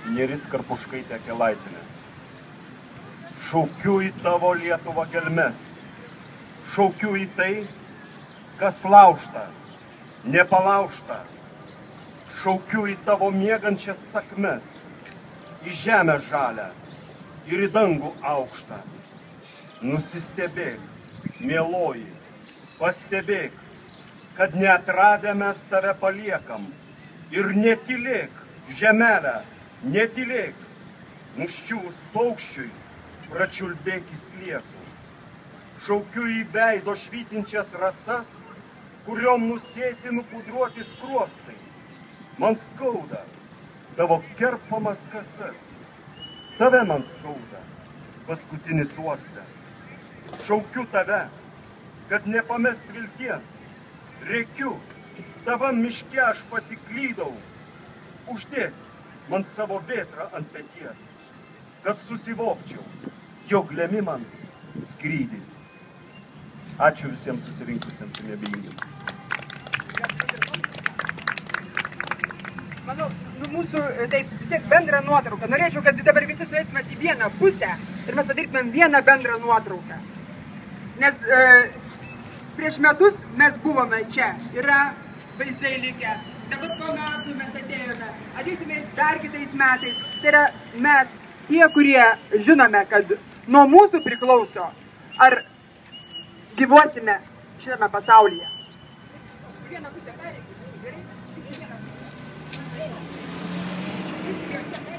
Nėris Karpuškaitė Kelaitinė. Šaukiu į tavo Lietuvą gelmes. Šaukiu į tai, kas laužta, nepalaužta. Šaukiu į tavo miegančias sakmes, į žemę žalę ir į dangų aukštą. Nusistebėk, mieloji, pastebėk, kad neatradę mes tave paliekam. Ir netylėk, žemelę, netylėk, nuščiūvus paukščiui, pračiulbėk į slietų. Šaukiu į veido švytinčias rasas, kuriom nusėti nupudruoti skruostai. Man skauda tavo kerpamas kasas, tave man skauda paskutinis uoste. Šaukiu tave, kad nepamest vilties, rėkiu, tavam miške aš pasiklydau, uždėk man savo vėtrą ant peties, kad susivokčiau, jog lemi man skrydį. Ačiū visiems susirinkusiems ir neabejingiems. Manau, mūsų taip vis tiek bendrą nuotrauką. Norėčiau, kad dabar visi suėtumėt į vieną pusę ir mes padarytumėm vieną bendrą nuotrauką. Nes prieš metus mes buvome čia, yra vaizdai likę. Dabar po metų mes atėjome, ateisime dar kitais metais. Tai yra mes, tie, kurie žinome, kad nuo mūsų priklauso, ar gyvuosime šitame pasaulyje. Vieną pusę pereikime, gerai? Vieną pusę.